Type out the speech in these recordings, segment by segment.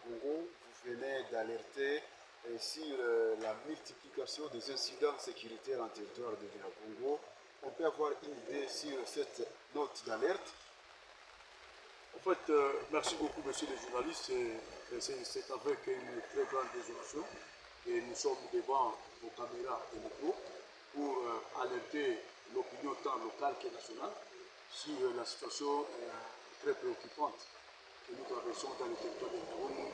Congo, vous venez d'alerter sur la multiplication des incidents sécuritaires en territoire de Congo. On peut avoir une idée sur cette note d'alerte? En fait, merci beaucoup, monsieur le journaliste. C'est avec une très grande désolation que nous sommes devant vos caméras et micros pour alerter l'opinion tant locale que nationale sur la situation très préoccupante que nous traversons dans le territoire de Cameroun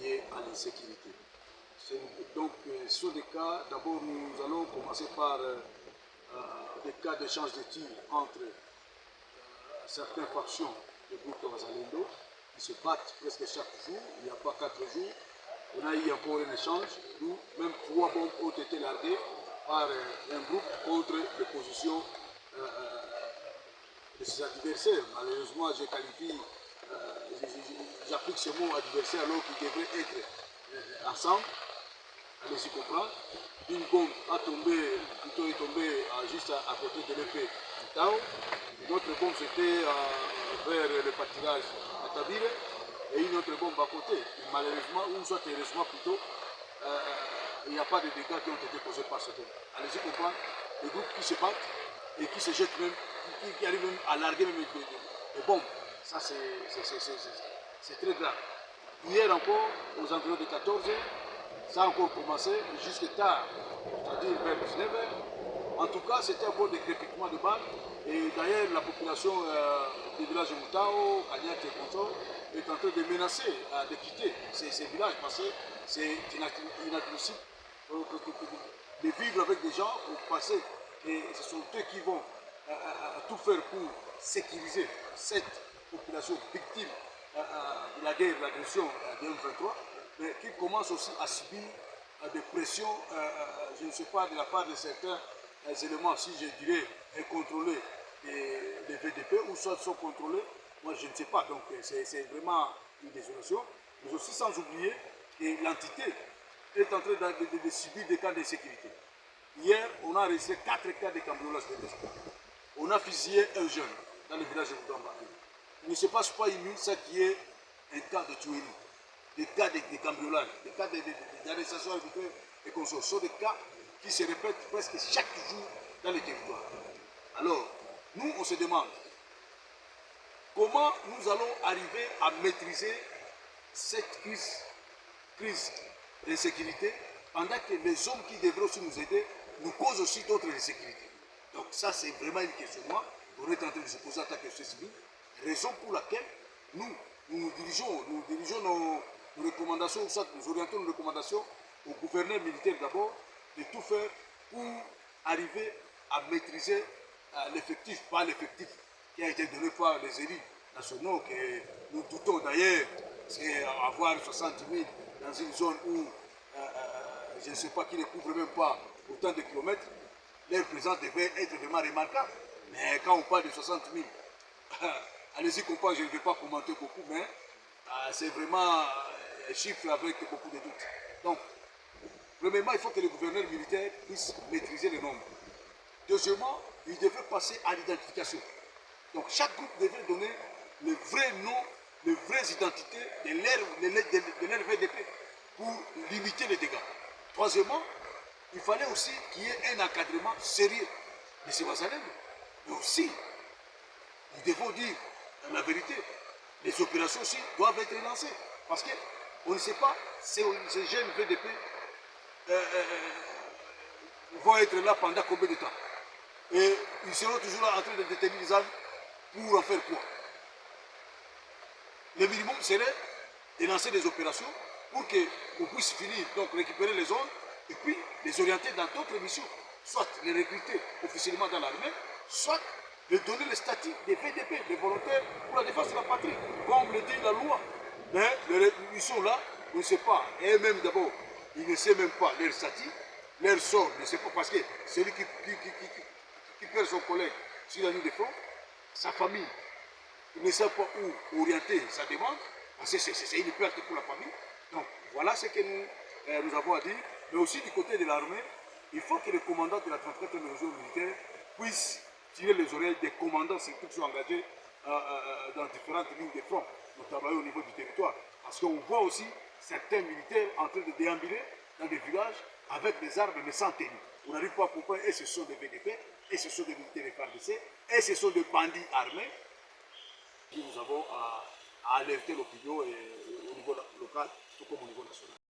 liée à l'insécurité. Donc, sur des cas, d'abord, nous allons commencer par des cas d'échange de tirs entre certaines factions du groupe Wazalendo qui se battent presque chaque jour. Il n'y a pas 4 jours. On a eu encore un échange où même 3 bombes ont été larguées par un groupe contre les positions de ses adversaires. Malheureusement, je qualifie, j'applique ce mot adversaire alors qu'ils devraient être ensemble. Allez-y comprendre. Une bombe a tombé, plutôt est tombée juste à côté de l'épée du Tao. Une autre bombe c'était vers le pâturage à Tabire et une autre bombe à côté. Et malheureusement, ou soit heureusement plutôt, il n'y a pas de dégâts qui ont été causés par ce bombe. Allez-y comprendre. Les groupes qui se battent et qui se jettent même, qui arrivent même à larguer même des bombes. Ça c'est très grave. Hier encore, aux environs de 14 heures, ça a encore commencé jusque tard, c'est-à-dire vers 19h. En tout cas, c'était encore des crépitements de balles. Et d'ailleurs, la population du village de Moutao, Kanyat et Conso, est en train de menacer de quitter ces villages parce que c'est inadmissible de vivre avec des gens pour passer. Et ce sont eux qui vont tout faire pour sécuriser cette population victime de la guerre, de l'agression de M23, mais qui commence aussi à subir des pressions, je ne sais pas, de la part de certains éléments, si je dirais, incontrôlés des VDP, ou soit sont contrôlés, moi je ne sais pas. Donc c'est vraiment une désolation, mais aussi sans oublier que l'entité est en train de subir des cas de sécurité. Hier, on a enregistré 4 cas de cambriolage de l'espoir. On a fusillé un jeune dans le village de Boudamba. Il ne se passe pas une nuit, ça qui est un cas de tuerie, des cas de cambriolage, des cas d'arrestation arbitraire et consorts. Ce sont des cas qui se répètent presque chaque jour dans les territoires. Alors, nous, on se demande comment nous allons arriver à maîtriser cette crise d'insécurité pendant que les hommes qui devraient aussi nous aider nous causent aussi d'autres insécurités. Donc ça, c'est vraiment une questionnement. On est en train de se poser en tant que société civile. Raison pour laquelle nous dirigeons nos recommandations, nous orientons nos recommandations au gouverneur militaire d'abord, de tout faire pour arriver à maîtriser l'effectif, pas l'effectif qui a été donné par les élus nationaux, que nous doutons d'ailleurs, c'est avoir 60 000 dans une zone où je ne sais pas, qui ne couvre même pas autant de kilomètres, leur présence devait être vraiment remarquable. Mais quand on parle de 60 000, allez-y comprendre, je ne vais pas commenter beaucoup, mais c'est vraiment un chiffre avec beaucoup de doutes. Donc, premièrement, il faut que les gouverneurs militaires puissent maîtriser les nombres. Deuxièmement, ils devraient passer à l'identification. Donc, chaque groupe devrait donner le vrai nom, les vraies identités de leur VDP pour limiter les dégâts. Troisièmement, il fallait aussi qu'il y ait un encadrement sérieux de ces Wazalendo. Mais aussi, nous devons dire la vérité, les opérations aussi doivent être lancées. Parce qu'on ne sait pas, ces jeunes VDP vont être là pendant combien de temps. Et ils seront toujours là en train de détenir les armes pour en faire quoi? Le minimum serait de lancer des opérations pour qu'on puisse finir, donc récupérer les zones et puis les orienter dans d'autres missions. Soit les recruter officiellement dans l'armée, soit de donner le statut des VDP, des volontaires pour la défense de la patrie, comme le dit la loi. Mais ils sont là, on ne sait pas. Et même d'abord, ils ne savent même pas leur statut, leur sort, ne sait pas, parce que celui qui perd son collègue sur la ligne de front, sa famille, il ne sait pas où orienter sa demande, parce que c'est une perte pour la famille. Donc voilà ce que nous avons à dire. Mais aussi du côté de l'armée, il faut que les commandants de la 34e région militaire puissent tirer les oreilles des commandants surtout qui sont engagés dans différentes lignes de front, notamment au niveau du territoire. Parce Parce qu'on voit aussi certains militaires en train de déambuler dans des villages avec des armes mais sans tenue. On n'arrive pas à comprendre, et ce sont des VDP, et ce sont des militaires FARDC, et ce sont des bandits armés. Puis nous avons à alerter l'opinion au niveau local, tout comme au niveau national.